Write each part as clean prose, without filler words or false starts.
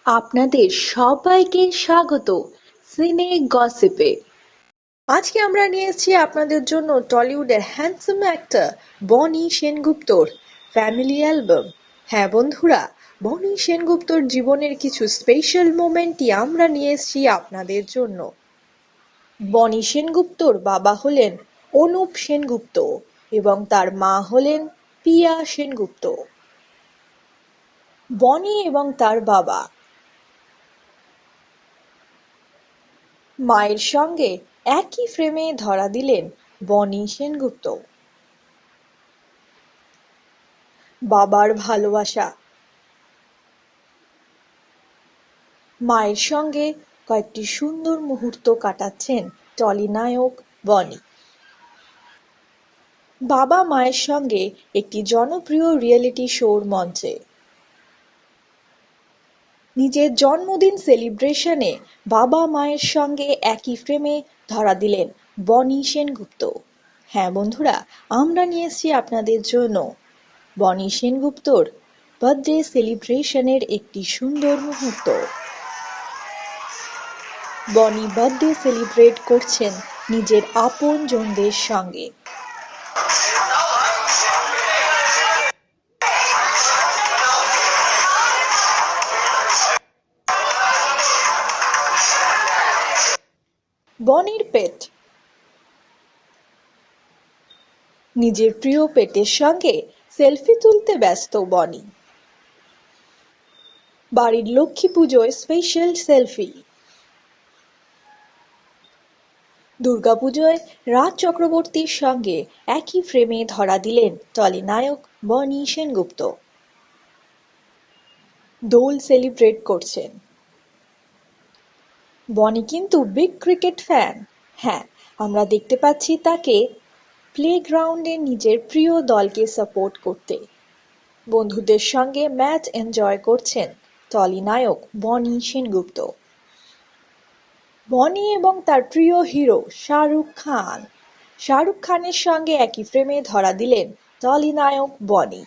আপনাদের সবাইকে স্বাগত সিনে গসিপে। আজকে আমরা নিয়ে এসেছি আপনাদের জন্য টলিউডের হ্যান্ডসাম অ্যাক্টর বনি সেনগুপ্তর ফ্যামিলি অ্যালবাম। হ্যাঁ বন্ধুরা, বনি সেনগুপ্তর জীবনের কিছু স্পেশাল মোমেন্টই আমরা নিয়ে এসেছি আপনাদের জন্য। বনি সেনগুপ্তর বাবা হলেন অনুপ সেনগুপ্ত এবং তার মা হলেন পিয়া সেনগুপ্ত। বনি এবং তার বাবা মায়ের সঙ্গে একই ফ্রেমে ধরা দিলেন বনি সেনগুপ্ত। বাবার ভালোবাসা। মায়ের সঙ্গে কয়েকটি সুন্দর মুহূর্ত কাটাচ্ছেন টলি নায়ক বনি। বাবা মায়ের সঙ্গে একটি জনপ্রিয় রিয়েলিটি শোর মঞ্চে। নিজের জন্মদিন সেলিব্রেশনে বাবা মায়ের সঙ্গে একই ফ্রেমে ধরা দিলেন বনি সেনগুপ্ত। হ্যাঁ বন্ধুরা, আমরা নিয়ে এসেছি আপনাদের জন্য বনি সেনগুপ্তর বার্থডে সেলিব্রেশনের একটি সুন্দর মুহূর্ত। বনি বার্থডে সেলিব্রেট করছেন নিজের আপন জনদের সঙ্গে। বনির পেট। নিজের প্রিয় পেটের সঙ্গে সেলফি তুলতে ব্যস্ত বনি। বাড়ির লক্ষ্মী পুজোয় স্পেশাল সেলফি। দুর্গাপুজোয় রাজ চক্রবর্তীর সঙ্গে একই ফ্রেমে ধরা দিলেন টলি নায়ক বনি সেনগুপ্ত। দোল সেলিব্রেট করছেন। বনি কিন্তু বিগ ক্রিকেট ফ্যান। হ্যাঁ, আমরা দেখতে পাচ্ছি তাকে প্লেগ্রাউন্ডে নিজের প্রিয় দলকে সাপোর্ট করতে। বন্ধুদের সঙ্গে ম্যাচ এনজয় করছেন টলি নায়ক বনি সেনগুপ্ত। বনি এবং তার প্রিয় হিরো শাহরুখ খান। শাহরুখ খানের সঙ্গে একই ফ্রেমে ধরা দিলেন টলি নায়ক বনি।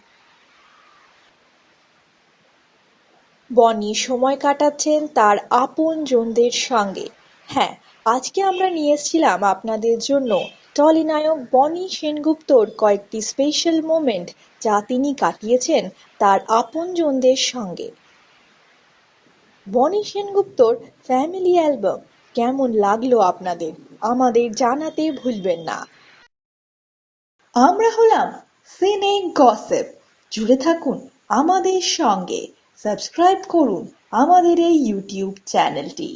বনি সময় কাটাচ্ছেন তার আপন জনদের সঙ্গে। হ্যাঁ, আজকে আমরা নিয়ে এসেছিলাম আপনাদের জন্য টলি নায়ক বনি সেনগুপ্তর কয়েকটি স্পেশাল মোমেন্ট যা তিনি কাটিয়েছেন তার আপন জনদের সঙ্গে। বনি সেনগুপ্তর ফ্যামিলি অ্যালবাম কেমন লাগলো আপনাদের আমাদের জানাতে ভুলবেন না। আমরা হলাম সিনে গসিপ। জুড়ে থাকুন আমাদের সঙ্গে, সাবস্ক্রাইব করুন আমাদের এই ইউটিউব চ্যানেলটি।